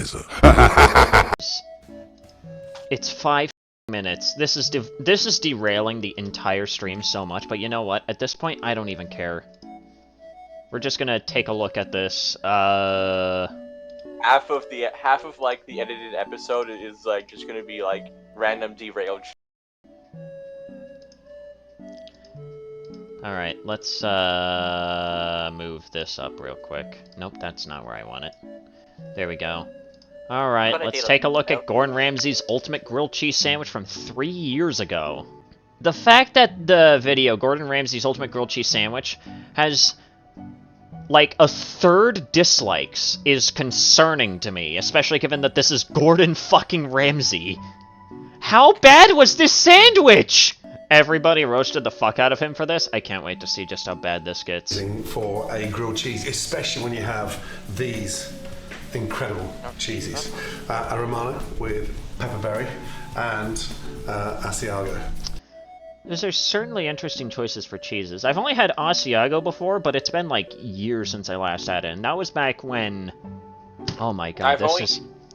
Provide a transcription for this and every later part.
appetizer. It's 5 minutes. This is derailing the entire stream so much, but you know what? At this point, I don't even care. We're just gonna take a look at this. Half of like the edited episode is like just gonna be like random derailed. Alright, let's move this up real quick. Nope, that's not where I want it. There we go. Alright, let's take a look at Gordon Ramsay's ultimate grilled cheese sandwich from 3 years ago. The fact that the video, Gordon Ramsay's ultimate grilled cheese sandwich, has like a third dislikes is concerning to me, especially given that this is Gordon fucking Ramsay. How bad was this sandwich? Everybody roasted the fuck out of him for this. I can't wait to see just how bad this gets. For a grilled cheese, especially when you have these incredible cheeses. A Romano with pepperberry and Asiago. Those are certainly interesting choices for cheeses. I've only had Asiago before, but it's been like years since I last had it, and that was back when... Oh my god,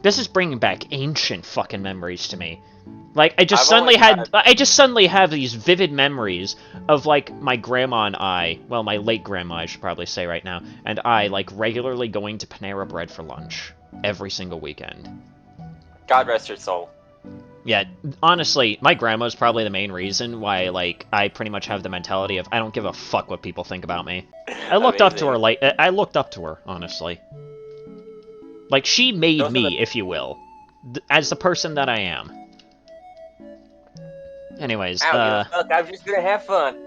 this is bringing back ancient fucking memories to me. Like, I just suddenly have these vivid memories of, like, my grandma and I, well, my late grandma, I should probably say right now, and I, like, regularly going to Panera Bread for lunch. Every single weekend. God rest her soul. Yeah, honestly, my grandma's probably the main reason why, like, I pretty much have the mentality of, I don't give a fuck what people think about me. I looked up to her, like, I looked up to her, honestly. Like, she made me, if you will, as the person that I am. Anyways, look, I'm just gonna have fun.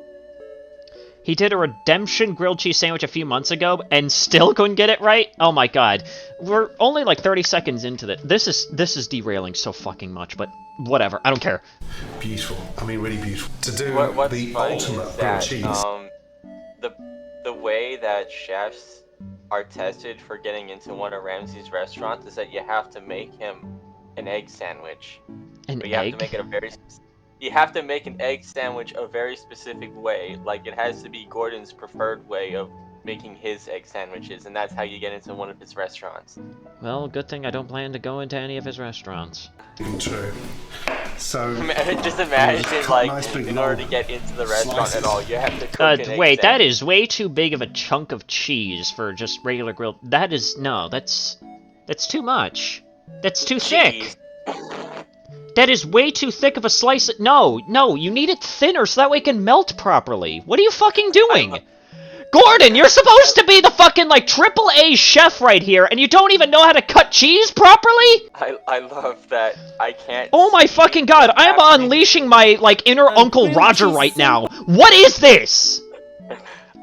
He did a Redemtion grilled cheese sandwich a few months ago, and still couldn't get it right? Oh my god. We're only like 30 seconds into this. This is derailing so fucking much, but whatever, I don't care. Beautiful. I mean, really beautiful. To do What's the funny ultimate is that, cheese. The way that chefs are tested for getting into one of Ramsay's restaurants is that you have to make him an egg sandwich. You have to make it you have to make an egg sandwich a very specific way. Like, it has to be Gordon's preferred way of making his egg sandwiches, and that's how you get into one of his restaurants. Well, good thing I don't plan to go into any of his restaurants. True. So just imagine, like, nice in order to get into the restaurant at all, you have to cook an egg wait, that sandwich. is way too big of a chunk of cheese for just regular grilled. That is that's too much. That's too thick. That is way too thick of a slice. No, you need it thinner so that way it can melt properly. What are you fucking doing? Gordon, you're supposed to be the fucking, like, AAA chef right here, and you don't even know how to cut cheese properly? I love that I can't. Oh my fucking god, I am unleashing my, like, inner Uncle Roger right now. What is this?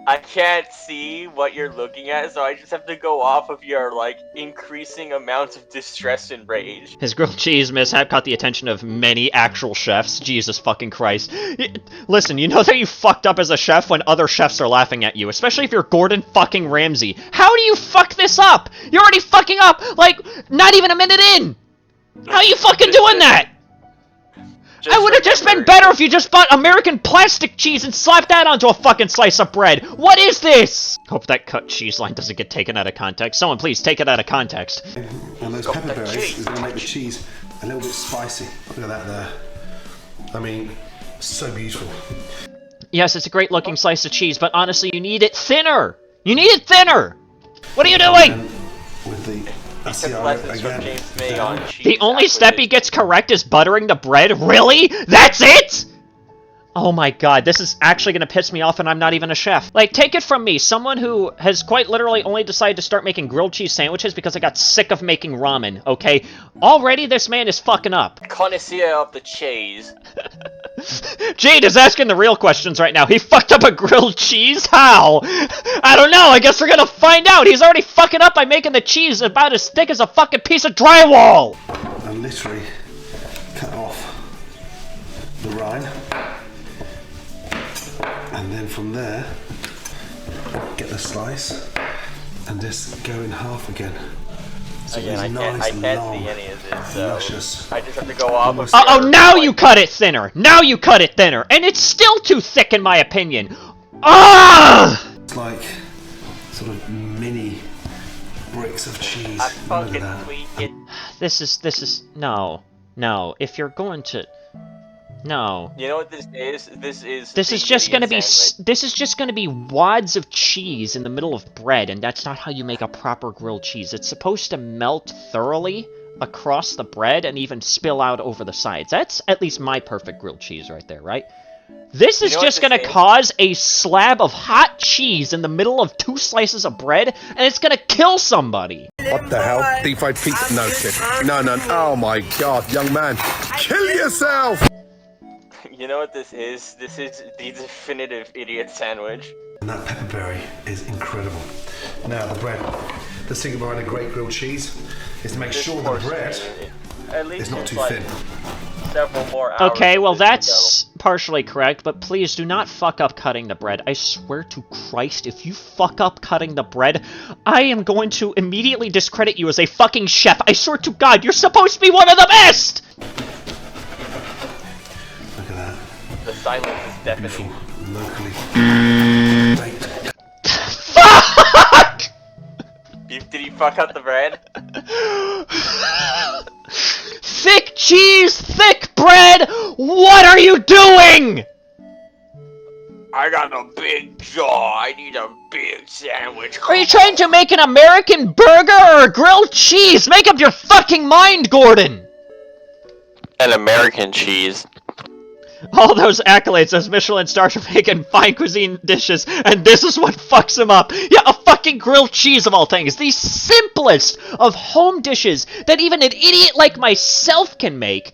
I can't see what you're looking at, so I just have to go off of your, like, increasing amount of distress and rage. His grilled cheese mishap caught the attention of many actual chefs. Jesus fucking Christ. Listen, you know that you fucked up as a chef when other chefs are laughing at you, especially if you're Gordon fucking Ramsay. How do you fuck this up? You're already fucking up, like, not even a minute in! How are you fucking doing that? I would have just been better if you just bought American plastic cheese and slapped that onto a fucking slice of bread. What is this? Hope that cut cheese line doesn't get taken out of context. Someone please take it out of context. And those pepperberries is going to make the cheese a little bit spicy. Look at that there. I mean, so beautiful. Yes, it's a great looking slice of cheese, but honestly, you need it thinner. You need it thinner. What are you doing? With the the only step he gets correct is buttering the bread? Really? That's it?! Oh my god, this is actually gonna piss me off and I'm not even a chef. Like, take it from me, someone who has quite literally only decided to start making grilled cheese sandwiches because I got sick of making ramen, okay? Already this man is fucking up. Connoisseur of the cheese. Jade is asking the real questions right now. He fucked up a grilled cheese? How? I don't know, I guess we're gonna find out. He's already fucking up by making the cheese about as thick as a fucking piece of drywall! And literally cut off the rind. And then from there, get the slice and just go in half again. So again, I can't see any of this, so luscious. I just have to go off of oh, now you cut it thinner! Now you cut it thinner! And it's still too thick in my opinion! Ah! It's like sort of mini brick bricks of cheese. I Look at fucking that. tweak it. This is no. If you're going to no. You know what this is? This is just gonna be sandwich. this is just gonna be wads of cheese in the middle of bread, and that's not how you make a proper grilled cheese. It's supposed to melt thoroughly across the bread and even spill out over the sides. That's at least my perfect grilled cheese right there, right? This is just gonna cause a slab of hot cheese in the middle of 2 slices of bread, and it's gonna kill somebody. What the hell? Deep fried pizza? No shit. No. Oh my god, young man. Kill yourself! You know what this is? This is the definitive idiot sandwich. And that pepperberry is incredible. Now the bread, the secret behind a great grilled cheese is to make sure the bread is not too thin. Several more hours. Okay, well that's partially correct, but please do not fuck up cutting the bread. I swear to Christ, if you fuck up cutting the bread, I am going to immediately discredit you as a fucking chef. I swear to God, you're supposed to be one of the best! Look at that. The silence is deafening. Locally baked. Fuck! Did you fuck up the bread? Thick cheese, thick bread! What are you doing? I got a big jaw. I need a big sandwich. Are you trying to make an American burger or a grilled cheese? Make up your fucking mind, Gordon! An American cheese. All those accolades as Michelin stars for making fine cuisine dishes, and this is what fucks him up. Yeah, a fucking grilled cheese of all things. The simplest of home dishes that even an idiot like myself can make.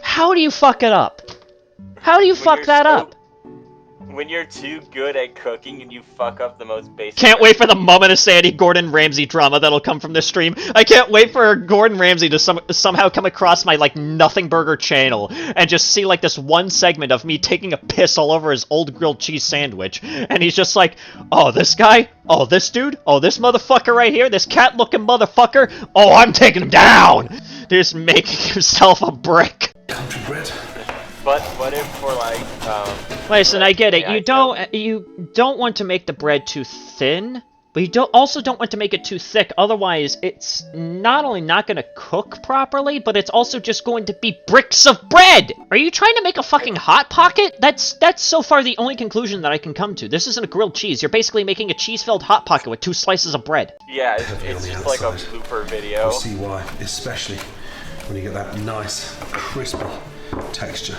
How do you fuck it up? How do you fuck that up? When you're too good at cooking and you fuck up the most basic... Can't wait for the moment of Sanity Gordon Ramsay drama that'll come from this stream. I can't wait for Gordon Ramsay to somehow come across my, like, Nothing Burger channel and just see, like, this one segment of me taking a piss all over his old grilled cheese sandwich. And he's just like, oh, this guy? Oh, this dude? Oh, this motherfucker right here? This cat-looking motherfucker? Oh, I'm taking him down! Just making himself a brick. Country bread. But what if for like Listen, I get it. You don't want to make the bread too thin, but you also don't want to make it too thick. Otherwise, it's not only not going to cook properly, but it's also just going to be bricks of bread. Are you trying to make a fucking hot pocket? That's so far the only conclusion that I can come to. This isn't a grilled cheese. You're basically making a cheese-filled hot pocket with 2 slices of bread. Yeah, it's just like a blooper video. You'll see why, especially when you get that nice, crispy texture.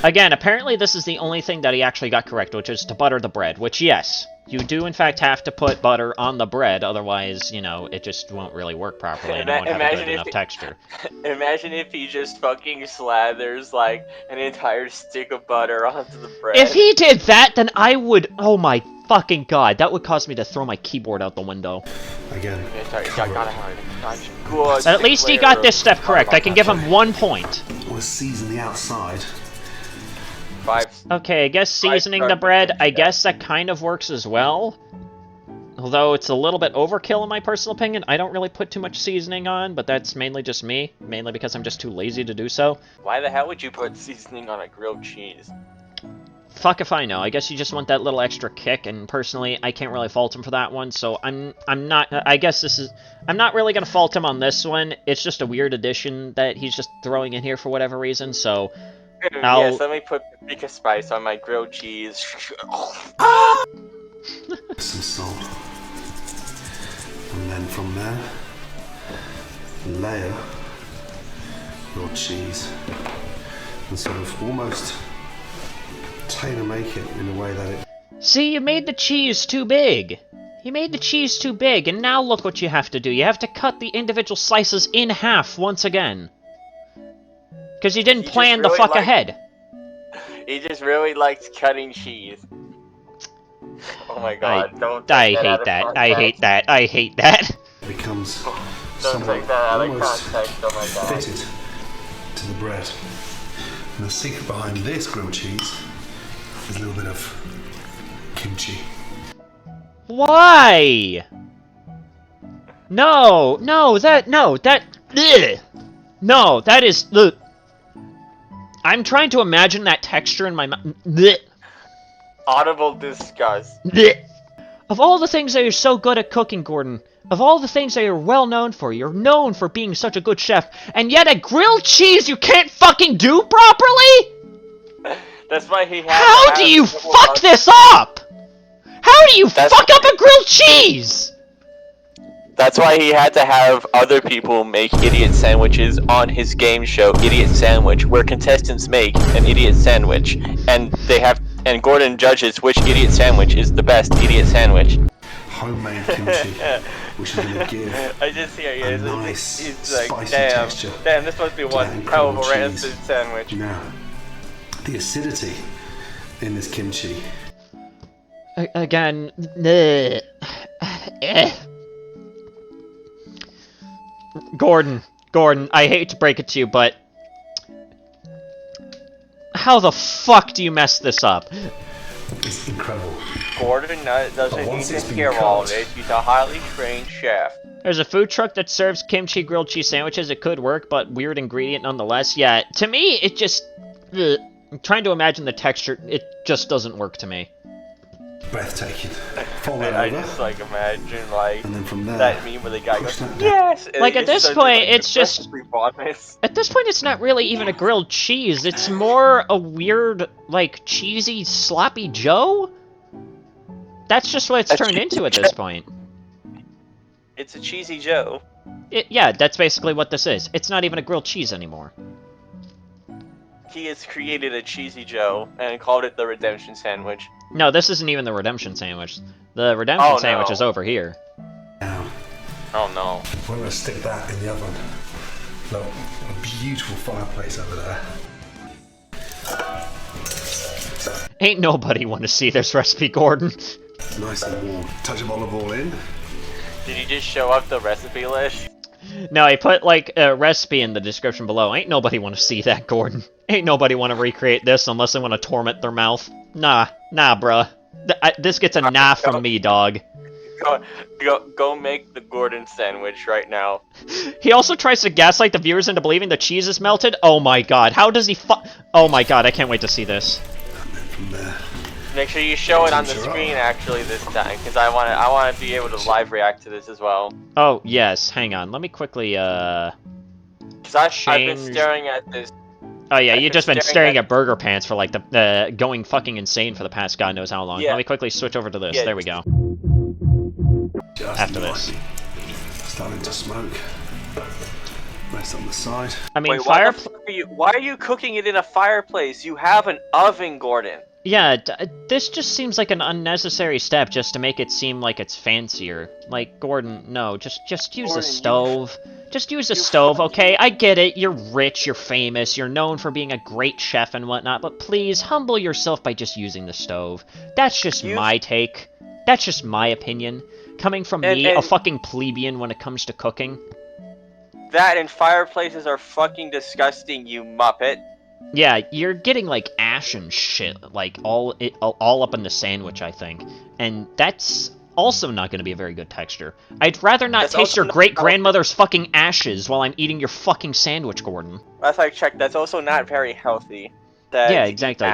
Again, apparently this is the only thing that he actually got correct, which is to butter the bread, which, yes, you do in fact have to put butter on the bread, otherwise, you know, it just won't really work properly and it won't have a good enough texture. Imagine if he just fucking slathers, like, an entire stick of butter onto the bread. If he did that, then I would, oh my fucking god, that would cause me to throw my keyboard out the window. Again, At least he got this step correct. I can give him 1 point. We'll season the outside. 5. Okay, I guess seasoning the bread, I guess that kind of works as well. Although it's a little bit overkill in my personal opinion. I don't really put too much seasoning on, but that's mainly just me. Mainly because I'm just too lazy to do so. Why the hell would you put seasoning on a grilled cheese? Fuck if I know. I guess you just want that little extra kick, and personally, I can't really fault him for that one, so I'm not, I guess this is, I'm not really gonna fault him on this one. It's just a weird addition that he's just throwing in here for whatever reason, so Yes, let me put paprika spice on my grilled cheese. Some salt. And then from there, layer your cheese and sort of almost tailor-make it in a way that it... See, you made the cheese too big. You made the cheese too big, and now look what you have to do. You have to cut the individual slices in half once again. Because you didn't plan the fuck ahead. He just really likes cutting cheese. Oh my god, I hate that. I hate that. I hate that. It becomes Don't take that out of context, oh my god. fitted to the bread. And the secret behind this grilled cheese is a little bit of kimchi. Why? No, that, ugh. No, that is, ugh. I'm trying to imagine that texture in my mouth. Audible disgust. Of all the things that you're so good at cooking, Gordon, Of all the things that you're well known for, you're known for being such a good chef, and yet a grilled cheese you can't fucking do properly? That's why he has How do you fuck this up? How do you fuck up a grilled cheese? That's why he had to have other people make idiot sandwiches on his game show, Idiot Sandwich, where contestants make an idiot sandwich, and Gordon judges which idiot sandwich is the best idiot sandwich. Homemade kimchi, which is going to give I just hear you. a nice, spicy damn, texture. Damn, this must be one hell of a rancid sandwich. Now, the acidity in this kimchi. Again, Gordon, I hate to break it to you, but how the fuck do you mess this up? It's incredible. Gordon doesn't need to hear all this. He's a highly trained chef. There's a food truck that serves kimchi grilled cheese sandwiches. It could work, but weird ingredient nonetheless. Yeah, to me, it just... I'm trying to imagine the texture. It just doesn't work to me. Breathtaking. Fold it And I over. just, like, imagine, like, And then from there, that meme where the guy goes, push that down. yes! And Like, at this starts, point, like, it's just... honest. At this point, it's not really even a grilled cheese. It's more a weird, like, cheesy, sloppy Joe? That's just what it's turned into at this point. It's a cheesy Joe. Yeah, that's basically what this is. It's not even a grilled cheese anymore. He has created a cheesy Joe and called it the Redemption sandwich. No, this isn't even the Redemption sandwich. The Redemption sandwich is over here. Now, Oh no. we're going to stick that in the oven. Look, a beautiful fireplace over there. Ain't nobody want to see this recipe, Gordon. Nice and warm. Touch of olive oil in. Did you just show up the recipe list? No, I put, like, a recipe in the description below. Ain't nobody want to see that, Gordon. Ain't nobody want to recreate this unless they want to torment their mouth. Nah, bruh. This gets a nah from me, dog. Go make the Gordon sandwich right now. He also tries to gaslight the viewers into believing the cheese is melted. Oh my god, how does he Oh my god, I can't wait to see this. And then from there. Make sure you show it on the screen actually this time, because I want to be able to live react to this as well. Oh, yes, hang on. Let me quickly, Because I've been change- staring at this. Oh yeah, I've you've been just been staring staring at Burger Pants for like the going fucking insane for the past god knows how long. Yeah. Let me quickly switch over to this. Yeah, There we go. Just After this. lightly. Starting to smoke. Rest on the side. I mean, Wait, why are you cooking it in a fireplace? You have an oven, Gordon. Yeah, this just seems like an unnecessary step just to make it seem like it's fancier. Like, Gordon, no, just use Gordon, a stove. Just use a stove, okay? I get it, you're rich, you're famous, you're known for being a great chef and whatnot, but please, humble yourself by just using the stove. That's just my take. That's just my opinion. Coming from me, a fucking plebeian when it comes to cooking. That and fireplaces are fucking disgusting, you muppet. Yeah, you're getting, like, ash and shit, like, all up in the sandwich, I think. And that's also not going to be a very good texture. I'd rather not taste your great-grandmother's fucking ashes while I'm eating your fucking sandwich, Gordon. Last I checked, that's also not very healthy. Yeah, exactly.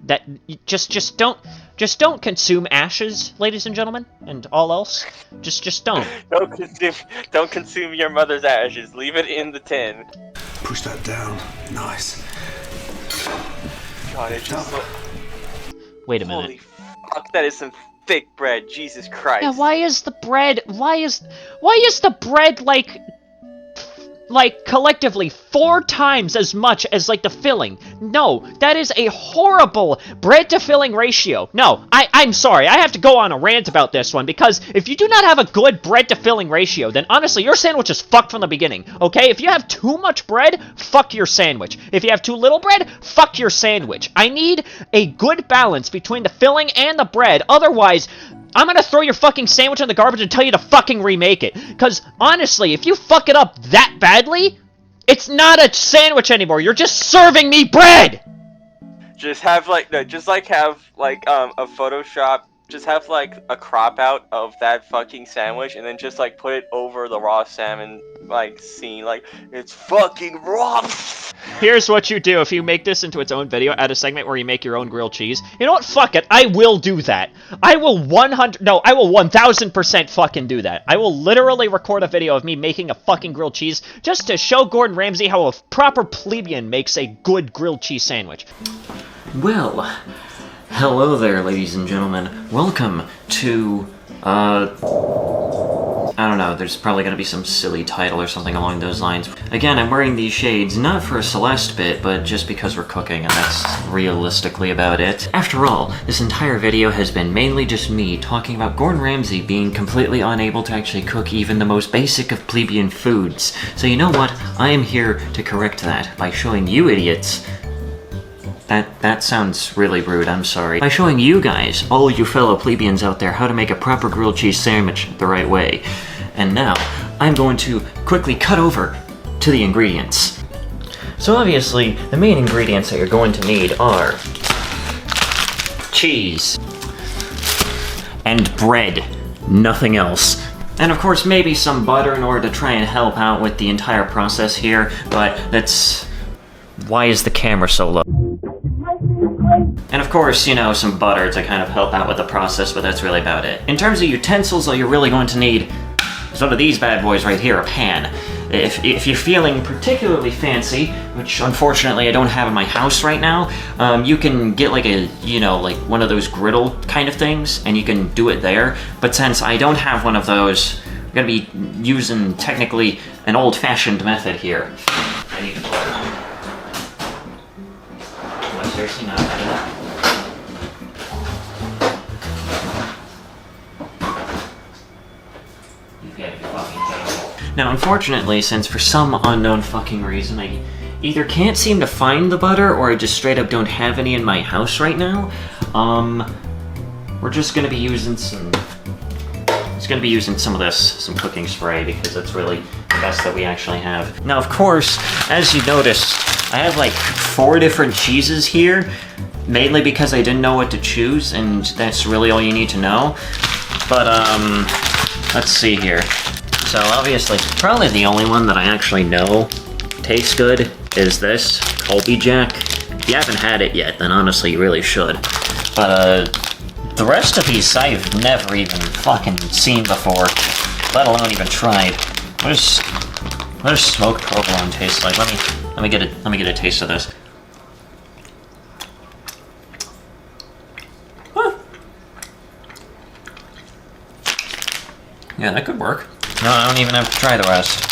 That just don't consume ashes, ladies and gentlemen, and all else. Just don't. Don't consume your mother's ashes. Leave it in the tin. Push that down. Nice. God, it's just so... Wait a minute. Holy fuck, that is some thick bread. Jesus Christ. Yeah, why is the bread like collectively 4 times as much as like the filling? No, that is a horrible bread to filling ratio. No, I'm sorry, I have to go on a rant about this one, because if you do not have a good bread to filling ratio, then honestly your sandwich is fucked from the beginning. Okay, if you have too much bread, fuck your sandwich. If you have too little bread, fuck your sandwich. I need a good balance between the filling and the bread, otherwise I'm gonna throw your fucking sandwich in the garbage and tell you to fucking remake it. Because, honestly, if you fuck it up that badly, it's not a sandwich anymore. You're just serving me bread! Just have, like, a Photoshop, just have, like, a crop out of that fucking sandwich, and then just, like, put it over the raw salmon, like, scene, like, it's fucking raw! Here's what you do if you make this into its own video, add a segment where you make your own grilled cheese. You know what? Fuck it. I will do that. I will 1000% fucking do that. I will literally record a video of me making a fucking grilled cheese just to show Gordon Ramsay how a proper plebeian makes a good grilled cheese sandwich. Well, hello there, ladies and gentlemen. Welcome to, I don't know, there's probably gonna be some silly title or something along those lines. Again, I'm wearing these shades, not for a Celeste bit, but just because we're cooking, and that's realistically about it. After all, this entire video has been mainly just me talking about Gordon Ramsay being completely unable to actually cook even the most basic of plebeian foods. So you know what? I am here to correct that by showing you idiots. That sounds really rude, I'm sorry. By showing you guys, all you fellow plebeians out there, how to make a proper grilled cheese sandwich the right way. And now, I'm going to quickly cut over to the ingredients. So obviously, the main ingredients that you're going to need are cheese and bread, nothing else. And of course, maybe some butter in order to try and help out with the entire process here, but that's... Why is the camera so low? And of course, you know, some butter to kind of help out with the process, but that's really about it. In terms of utensils, all you're really going to need is one of these bad boys right here, a pan. If you're feeling particularly fancy, which unfortunately I don't have in my house right now, you can get like a, you know, like one of those griddle kind of things, and you can do it there. But since I don't have one of those, I'm gonna be using technically an old-fashioned method here. I need to put it on. Seriously not bad enough. You've got to be fucking kidding me. Now, unfortunately, since for some unknown fucking reason I either can't seem to find the butter or I just straight up don't have any in my house right now, we're just gonna be using some... It's gonna be using some of this, some cooking spray, because that's really the best that we actually have. Now, of course, as you noticed, I have like 4 different cheeses here, mainly because I didn't know what to choose, and that's really all you need to know. But, let's see here. So, obviously, probably the only one that I actually know tastes good is this, Toby Fox. If you haven't had it yet, then honestly you really should. But, the rest of these I've never even fucking seen before, let alone even tried. What does smoked provolone taste like? Let me get a taste of this. Huh. Yeah, that could work. No, I don't even have to try the rest.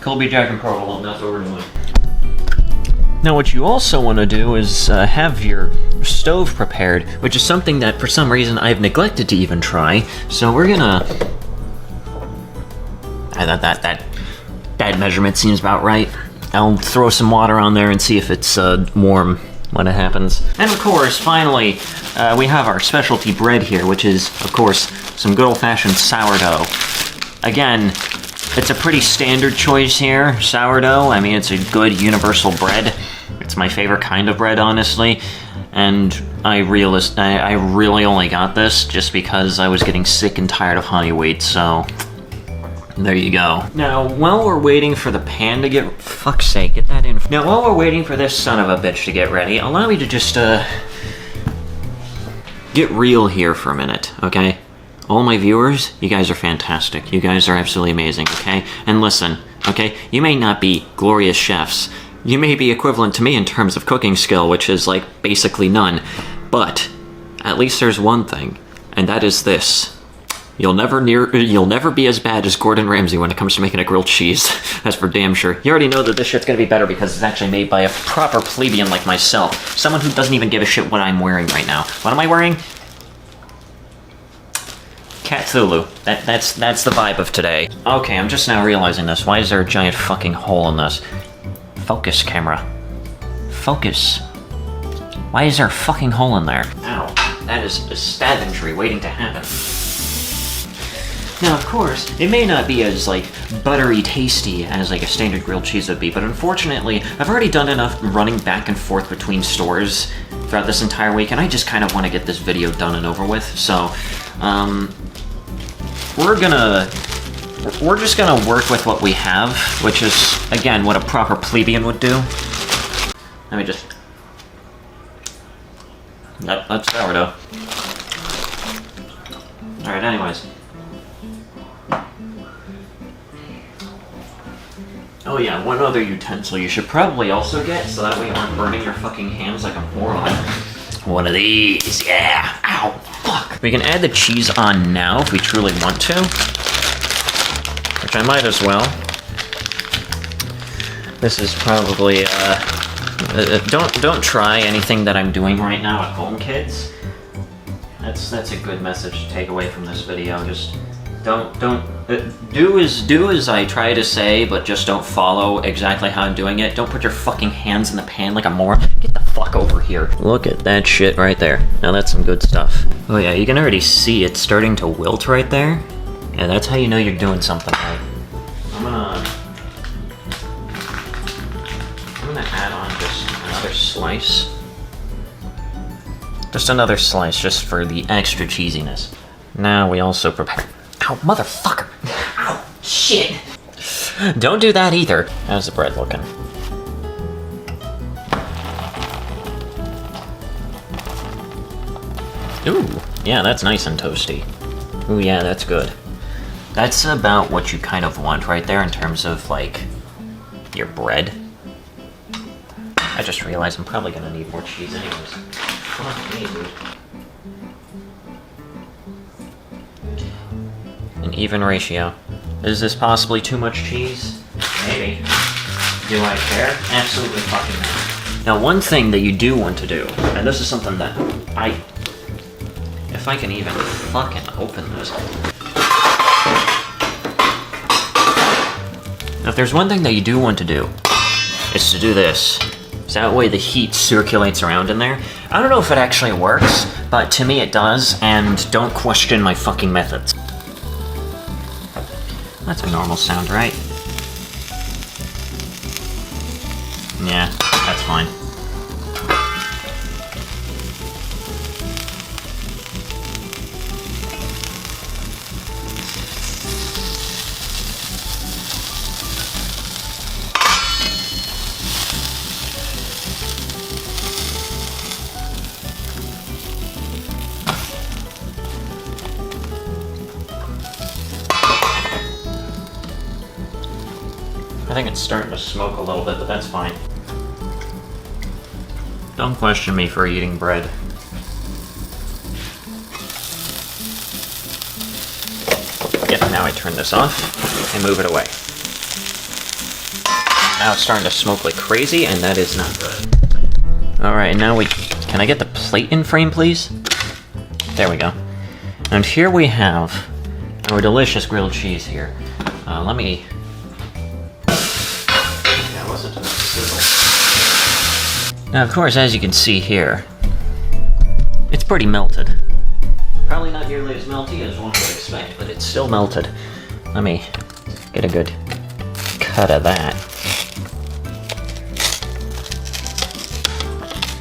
Colby Jack and provolone, that's what we're doing. Now what you also want to do is have your stove prepared, which is something that for some reason I've neglected to even try. So we're gonna... That measurement seems about right. I'll throw some water on there and see if it's warm when it happens. And of course, finally, we have our specialty bread here, which is, of course, some good old-fashioned sourdough. Again, it's a pretty standard choice here, sourdough. I mean, it's a good universal bread. It's my favorite kind of bread, honestly. And I really only got this just because I was getting sick and tired of honey wheat, so there you go. Now, while we're waiting for the pan to get... Fuck's sake, get that in. Now, while we're waiting for this son of a bitch to get ready, allow me to just, get real here for a minute, okay? All my viewers, you guys are fantastic. You guys are absolutely amazing, okay? And listen, okay? You may not be glorious chefs. You may be equivalent to me in terms of cooking skill, which is, like, basically none. But at least there's one thing, and that is this. You'll never be as bad as Gordon Ramsay when it comes to making a grilled cheese. That's for damn sure. You already know that this shit's gonna be better because it's actually made by a proper plebeian like myself. Someone who doesn't even give a shit what I'm wearing right now. What am I wearing? Cthulhu. That's the vibe of today. Okay, I'm just now realizing this. Why is there a giant fucking hole in this? Focus, camera. Focus. Why is there a fucking hole in there? Ow. That is a stab injury waiting to happen. Now, of course, it may not be as, like, buttery tasty as, like, a standard grilled cheese would be, but unfortunately, I've already done enough running back and forth between stores throughout this entire week, and I just kind of want to get this video done and over with, so, we're gonna we're just gonna work with what we have, which is, again, what a proper plebeian would do. Let me just... Yep, that's sourdough. Alright, anyways. Oh yeah, one other utensil you should probably also get, so that way you aren't burning your fucking hands like a moron. One of these, yeah! Ow, fuck! We can add the cheese on now if we truly want to. Which I might as well. This is probably, don't try anything that I'm doing right now at home, kids. That's a good message to take away from this video. Just do as I try to say, but just don't follow exactly how I'm doing it. Don't put your fucking hands in the pan like a moron. Get the fuck over here. Look at that shit right there. Now that's some good stuff. Oh yeah, you can already see it starting to wilt right there. Yeah, that's how you know you're doing something right. I'm gonna add on just another slice. Just another slice, just for the extra cheesiness. Now we also prepare... Ow, motherfucker! Ow, shit! Don't do that either. How's the bread looking? Ooh, yeah, that's nice and toasty. Ooh, yeah, that's good. That's about what you kind of want right there in terms of, like, your bread. I just realized I'm probably gonna need more cheese anyways. Fuck me, dude. An even ratio. Is this possibly too much cheese? Maybe. Do I care? Absolutely fucking not. Now, one thing that you do want to do, and this is something that if I can even fucking open this. Now, if there's one thing that you do want to do, is to do this. So that way the heat circulates around in there. I don't know if it actually works, but to me it does, and don't question my fucking methods. That's a normal sound, right? Yeah, that's fine. I think it's starting to smoke a little bit, but that's fine. Don't question me for eating bread. Yep, now I turn this off and move it away. Now it's starting to smoke like crazy, and that is not good. Alright, now can I get the plate in frame, please? There we go. And here we have our delicious grilled cheese here. Let me... Now, of course, as you can see here, it's pretty melted. Probably not nearly as melty as one would expect, but it's still melted. Let me get a good cut of that.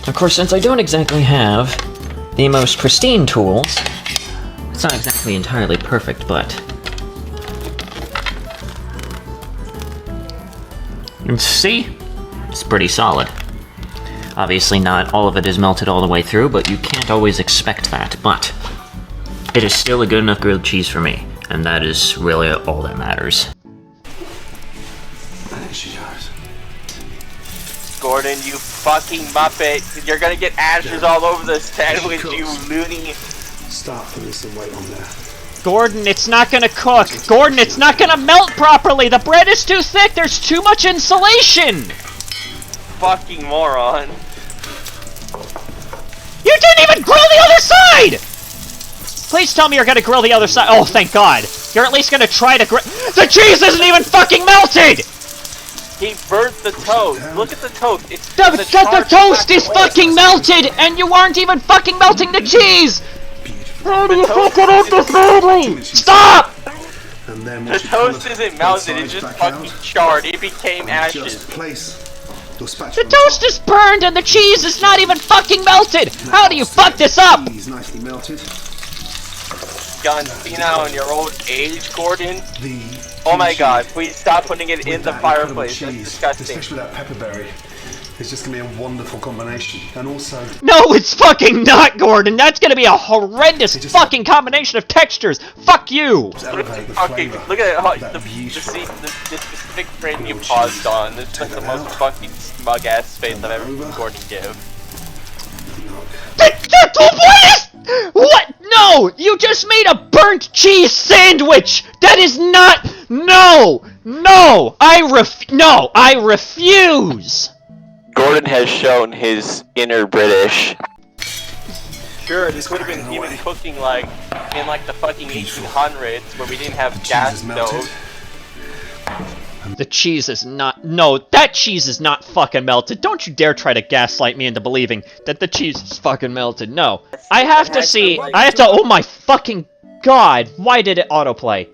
Of course, since I don't exactly have the most pristine tools, it's not exactly entirely perfect, but... And see? It's pretty solid. Obviously not all of it is melted all the way through, but you can't always expect that. But it is still a good enough grilled cheese for me, and that is really all that matters. I think she does. Gordon, you fucking muppet. You're gonna get ashes all over the sandwich, you loony. Start putting some weight on there. Gordon, it's not gonna cook! Gordon, it's not gonna melt properly! The bread is too thick! There's too much insulation! Fucking moron. You didn't even grill the other side! Please tell me you're gonna grill the other side. Oh, thank God. You're at least gonna try to grill. The cheese isn't even fucking melted! He burnt the toast. Look at the toast. It's the toast is fucking melted, and you aren't even fucking melting the cheese! How do you fuck it up this badly? Stop! And then the toast isn't melted, it's just fucking charred. It became ashes. The toast is burned and the cheese is not even fucking melted! How do you fuck this up? Nicely melted. gone senile in your old age, Gordon? The Oh my kimchi god, please stop putting it in with the that incredible fireplace. That's cheese, disgusting. especially that pepperberry. It's just gonna be a wonderful combination, and also No, it's fucking not, Gordon! That's gonna be a horrendous fucking combination of textures! Fuck you! elevate the Fucking, flavour. look at That the beautiful specific frame you paused on. It's like the most fucking smug ass face I've ever seen Gordon give. What? No! You just made a burnt cheese sandwich! That is not... No! No! I refuse! Gordon has shown his inner British. Sure, this would have been even cooking like in like the fucking 1800s where we didn't have gas stoves. The cheese is not... No, that cheese is not fucking melted. Don't you dare try to gaslight me into believing that the cheese is fucking melted. No. I have to see... Oh my fucking god! Why did it autoplay?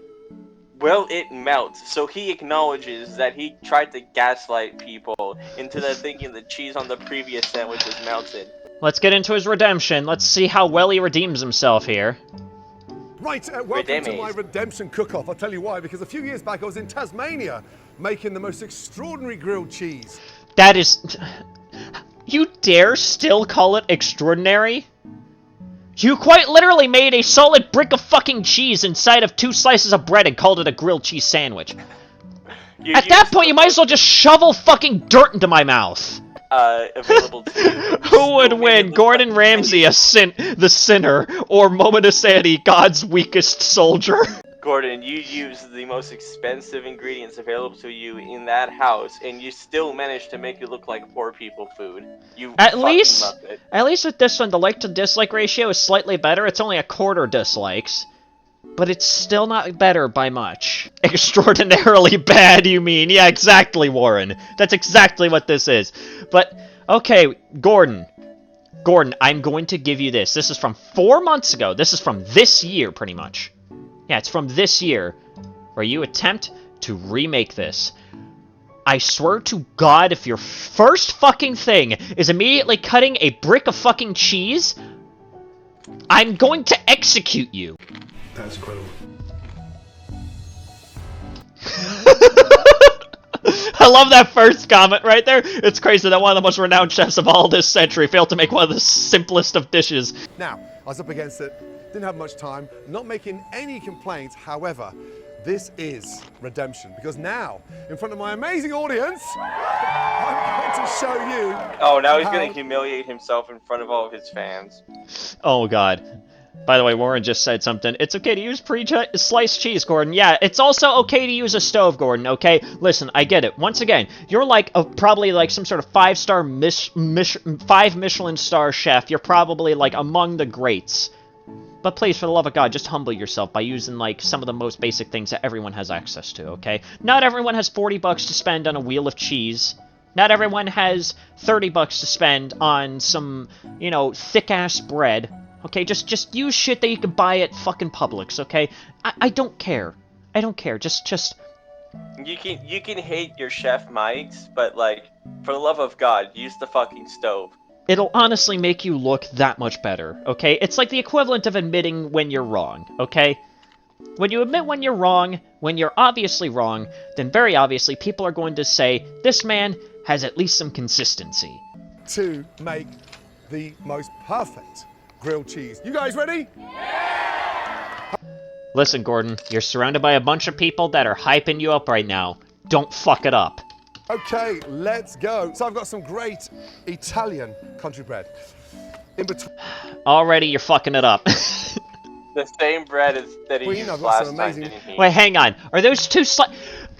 Well, it melts, so he acknowledges that he tried to gaslight people into thinking the cheese on the previous sandwich was melted. Let's get into his redemption. Let's see how well he redeems himself here. Right, welcome to my Redemption cook-off. I'll tell you why, because a few years back I was in Tasmania making the most extraordinary grilled cheese. That is... You dare still call it extraordinary? You quite literally made a solid brick of fucking cheese inside of 2 slices of bread and called it a grilled cheese sandwich. At that point, you might as well just shovel fucking dirt into my mouth. Available to you. Who would win, Gordon Ramsay, the sinner, or Moment of Sanity, God's weakest soldier? Gordon, you used the most expensive ingredients available to you in that house, and you still managed to make it look like poor people food. You at least with this one, the like to dislike ratio is slightly better. It's only a quarter dislikes. But it's still not better by much. Extraordinarily bad, you mean? Yeah, exactly, Warren. That's exactly what this is. But, okay, Gordon. Gordon, I'm going to give you this. This is from 4 months ago. This is from this year, pretty much. Yeah, it's from this year, where you attempt to remake this. I swear to God, if your first fucking thing is immediately cutting a brick of fucking cheese, I'm going to execute you. That's incredible. I love that first comment right there. It's crazy that one of the most renowned chefs of all this century failed to make one of the simplest of dishes. Now, I was up against it, didn't have much time, not making any complaints. However, this is Redemption, because now, in front of my amazing audience, I'm going to show you... Oh, now he's going to humiliate himself in front of all of his fans. Oh, God. By the way, Warren just said something. It's okay to use pre-sliced cheese, Gordon. Yeah, it's also okay to use a stove, Gordon, okay? Listen, I get it. Once again, you're like probably like some sort of 5-star 5 Michelin star chef. You're probably like among the greats. But please, for the love of God, just humble yourself by using like some of the most basic things that everyone has access to, okay? Not everyone has $40 to spend on a wheel of cheese. Not everyone has $30 to spend on some, you know, thick-ass bread. Okay, just use shit that you can buy at fucking Publix, okay? I don't care. I don't care. Just... You can hate your chef mics, but like, for the love of God, use the fucking stove. It'll honestly make you look that much better, okay? It's like the equivalent of admitting when you're wrong, okay? When you admit when you're wrong, when you're obviously wrong, then very obviously people are going to say, this man has at least some consistency. To make the most perfect grilled cheese. You guys ready? Listen, Gordon, you're surrounded by a bunch of people that are hyping you up right now. Don't fuck it up. Okay, let's go. So I've got some great Italian country bread. In between. Already you're fucking it up. The same bread that he used last time, didn't he? Wait, hang on. Are those two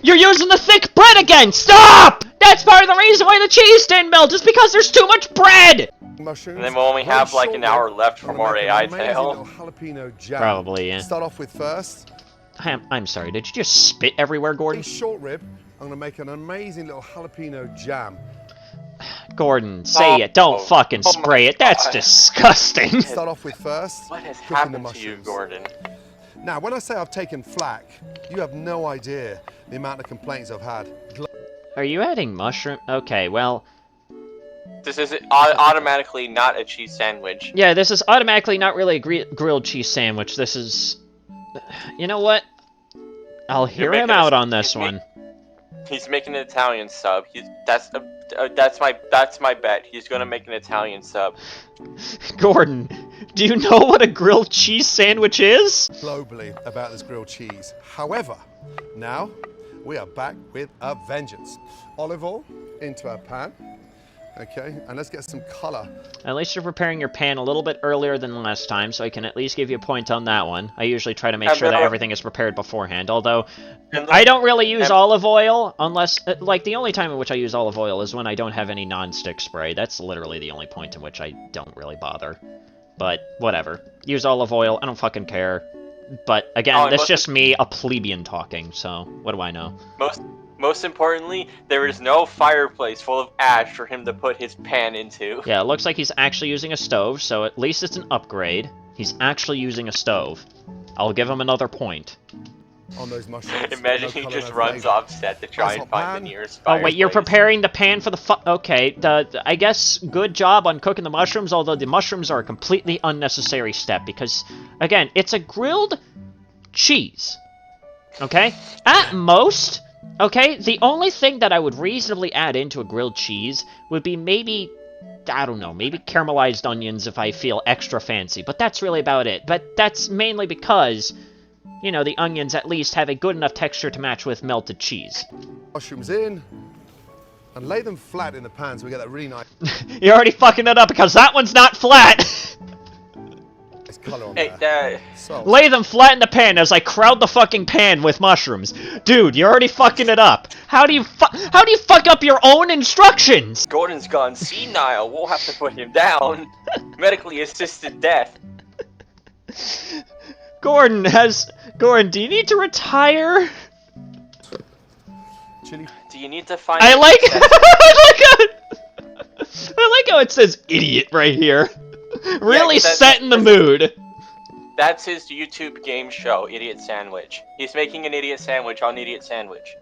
You're using the thick bread again! Stop! That's part of the reason why the cheese didn't melt, is because there's too much bread! Mushrooms. And then we'll only have like an hour left for more AI tale. Jalapeno jam. Probably, yeah. Start off with first. I'm sorry, did you just spit everywhere, Gordon? Short rib. I'm going to make an amazing little jalapeno jam. Gordon, say it. Don't fucking spray it. That's disgusting. Start off with first. What has happened to you, Gordon? Now, when I say I've taken flack, you have no idea the amount of complaints I've had. Are you adding mushroom? Okay, well... This is automatically not a cheese sandwich. Yeah, this is automatically not really a grilled cheese sandwich. This is You know what? I'll hear him out on this one. He's making an Italian sub. That's my bet. He's gonna make an Italian sub. Gordon, do you know what a grilled cheese sandwich is? Globally about this grilled cheese. However, now we are back with a vengeance. Olive oil into our pan. Okay, and let's get some color. At least you're preparing your pan a little bit earlier than last time, so I can at least give you a point on that one. I usually try to make sure that everything is prepared beforehand, although I don't really use olive oil unless, like, the only time in which I use olive oil is when I don't have any non-stick spray. That's literally the only point in which I don't really bother. But, whatever. Use olive oil, I don't fucking care. But, again, that's just me, a plebeian talking, so what do I know? Most importantly, there is no fireplace full of ash for him to put his pan into. Yeah, it looks like he's actually using a stove, so at least it's an upgrade. He's actually using a stove. I'll give him another point. On those mushrooms. Imagine he just runs off set to try and find the nearest fireplace. Oh wait, you're preparing the pan for the okay, I guess good job on cooking the mushrooms, although the mushrooms are a completely unnecessary step, because, again, it's a grilled cheese. Okay? At most... Okay, the only thing that I would reasonably add into a grilled cheese would be maybe, I don't know, maybe caramelized onions if I feel extra fancy, but that's really about it. But that's mainly because, you know, the onions at least have a good enough texture to match with melted cheese. Mushrooms in, and lay them flat in the pan so we get that really nice... You're already fucking it up because that one's not flat! Color on there. Lay them flat in the pan as I crowd the fucking pan with mushrooms. Dude, you're already fucking it up. How do you fuck up your own instructions? Gordon's gone senile. We'll have to put him down. Medically assisted death. Gordon, do you need to retire? Chili. Do you need to find... I like how it says idiot right here. Really setting the mood. That's his YouTube game show, Idiot Sandwich. He's making an idiot sandwich on Idiot Sandwich.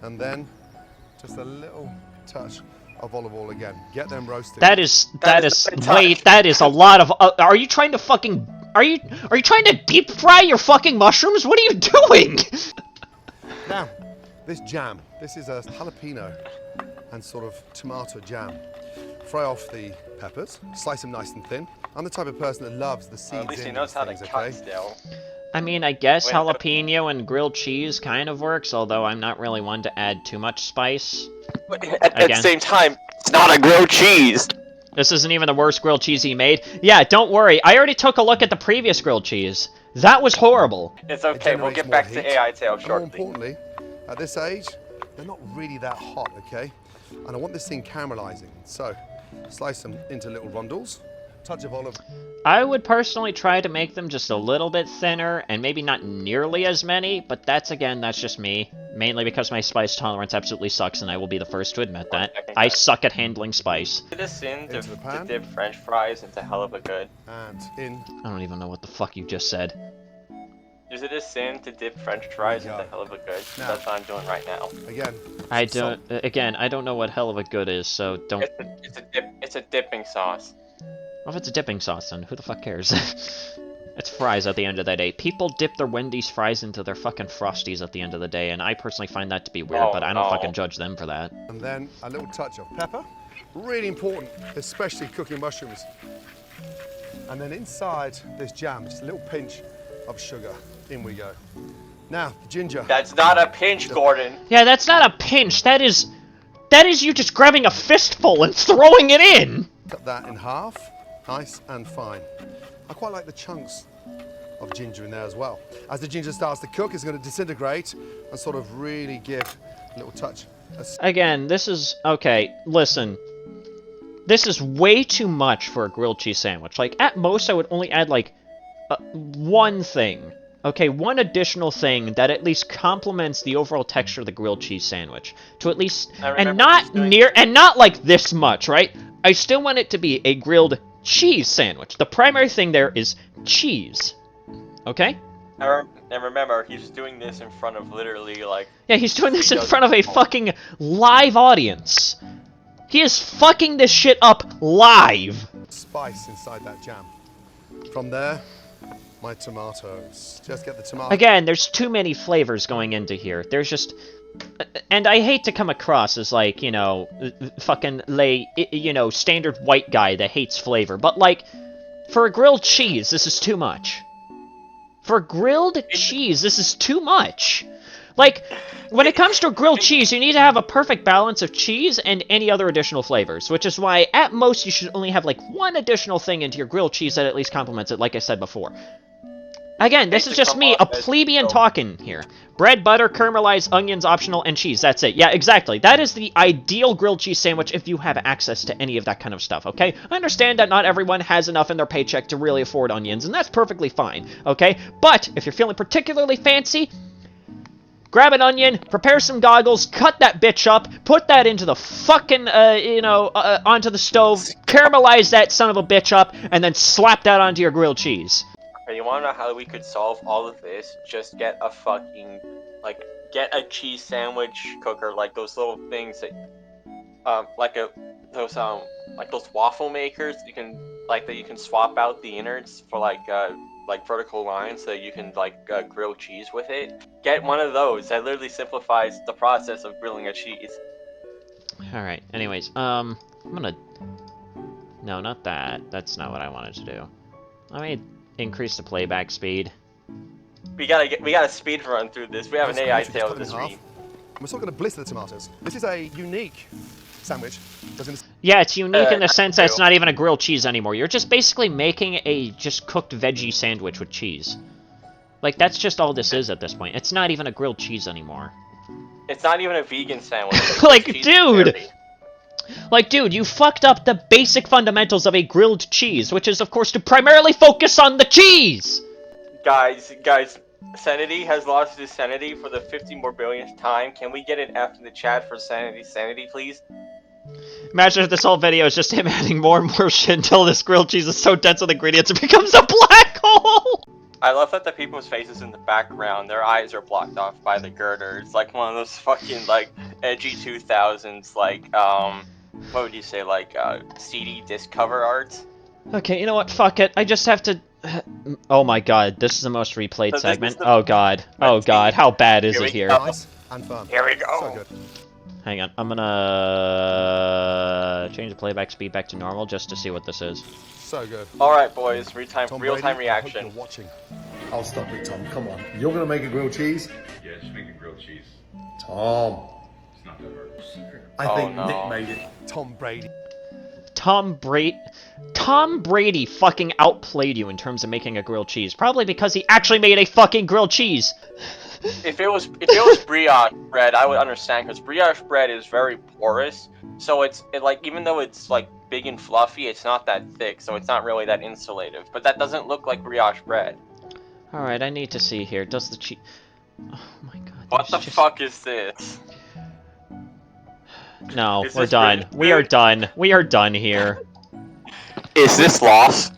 And then just a little touch of olive oil again. Get them roasted. That is a lot of are you trying to fucking are you trying to deep fry your fucking mushrooms? What are you doing? Now, this jam. This is a jalapeno and sort of tomato jam. Fry off the peppers, slice them nice and thin. I'm the type of person that loves the seeds. At least he knows how to cut still. I mean, I guess jalapeno and grilled cheese kind of works, although I'm not really one to add too much spice. But at the same time, it's not a grilled cheese. This isn't even the worst grilled cheese he made. Yeah, don't worry. I already took a look at the previous grilled cheese. That was horrible. It's okay. We'll get back to AI Tail shortly. More importantly, at this age, they're not really that hot, okay? And I want this thing caramelizing. So, slice them into little rondels. Touch of olive. I would personally try to make them just a little bit thinner, and maybe not nearly as many, but that's just me. Mainly because my spice tolerance absolutely sucks, and I will be the first to admit that. I suck at handling spice. Is it a sin to dip French fries into hell of a good? And in. I don't even know what the fuck you just said. Is it a sin to dip French fries into hell of a good? Now, that's what I'm doing right now. Again. I don't know what hell of a good is, so don't... It's a dipping sauce. Well, if it's a dipping sauce, then who the fuck cares? It's fries at the end of the day. People dip their Wendy's fries into their fucking Frosties at the end of the day, and I personally find that to be weird, but I don't fucking judge them for that. And then a little touch of pepper. Really important, especially cooking mushrooms. And then inside this jam, just a little pinch of sugar. In we go. Now, ginger. That's not a pinch, Gordon. Yeah, that's not a pinch. That is you just grabbing a fistful and throwing it in. Cut that in half, nice and fine. I quite like the chunks of ginger in there as well. As the ginger starts to cook, it's going to disintegrate and sort of really give a little touch. Again, this is... Okay, listen. This is way too much for a grilled cheese sandwich. Like, at most, I would only add, like, one thing. Okay, one additional thing that at least complements the overall texture of the grilled cheese sandwich. To at least... And not like this much, right? I still want it to be a grilled cheese sandwich. The primary thing there is cheese. Okay? And remember, he's doing this in front of literally, like... Yeah, he's doing this in front of a fucking live audience. He is fucking this shit up live. Spice inside that jam. From there, my tomatoes. Just get the tomatoes. Again, there's too many flavors going into here. There's just... And I hate to come across as, like, you know, fucking standard white guy that hates flavor. But, like, for a grilled cheese, this is too much. For grilled cheese, this is too much. Like, when it comes to grilled cheese, you need to have a perfect balance of cheese and any other additional flavors, which is why, at most, you should only have, like, one additional thing into your grilled cheese that at least complements it, like I said before. Again, this is just me, a plebeian talking here. Bread, butter, caramelized onions, optional, and cheese. That's it. Yeah, exactly. That is the ideal grilled cheese sandwich if you have access to any of that kind of stuff, okay? I understand that not everyone has enough in their paycheck to really afford onions, and that's perfectly fine, okay? But, if you're feeling particularly fancy... Grab an onion, prepare some goggles, cut that bitch up, put that into the fucking, onto the stove, caramelize that son of a bitch up, and then slap that onto your grilled cheese. Okay, you wanna know how we could solve all of this? Just get a fucking, like, get a cheese sandwich cooker, like those little things that, those waffle makers, you can swap out the innards for, like vertical lines so you can, grill cheese with it. Get one of those. That literally simplifies the process of grilling a cheese. Alright, anyways, I'm gonna... No, not that. That's not what I wanted to do. Let me increase the playback speed. We gotta speed run through this. We have an AI tail of the stream. We're still gonna blister the tomatoes. This is a unique sandwich. Yeah, it's unique in the sense that it's not even a grilled cheese anymore. You're just basically making a just cooked veggie sandwich with cheese. Like, that's just all this is at this point. It's not even a grilled cheese anymore. It's not even a vegan sandwich. Like, dude! Like, dude, you fucked up the basic fundamentals of a grilled cheese, which is, of course, to primarily focus on the cheese! Guys, Sanity has lost his sanity for the 50 more billionth time. Can we get an F in the chat for Sanity, please? Imagine if this whole video is just him adding more and more shit until this grilled cheese is so dense with ingredients it becomes a black hole! I love that the people's faces in the background, their eyes are blocked off by the girder. It's like one of those fucking, like, edgy 2000s, like, what would you say, like, CD disc cover art? Okay, you know what? Fuck it. I just have to... Oh my god, this is the most replayed segment. Oh god. Oh god, how bad is it here? Nice and fun. Here we go! So good. Hang on, I'm gonna change the playback speed back to normal just to see what this is. So good. Alright boys, real-time reaction. I hope you're watching. I'll stop it, Tom. Come on. You're going to make a grilled cheese? Yeah, just make a grilled cheese. Tom. It's not that hard. I think no. Nick made it. Tom Brady. Tom Brady fucking outplayed you in terms of making a grilled cheese. Probably because he actually made a fucking grilled cheese. If it was brioche bread, I would understand, because brioche bread is very porous. So even though it's like big and fluffy, it's not that thick, so it's not really that insulative. But that doesn't look like brioche bread. Alright, I need to see here. Does the cheese... Oh my god. What the fuck is this? No, we're done. We are done. We are done here. Is this loss?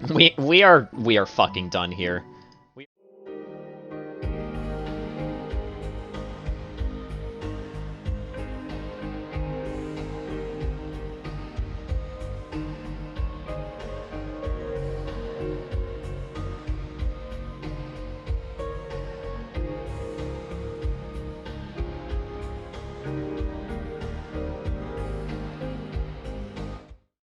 We are fucking done here.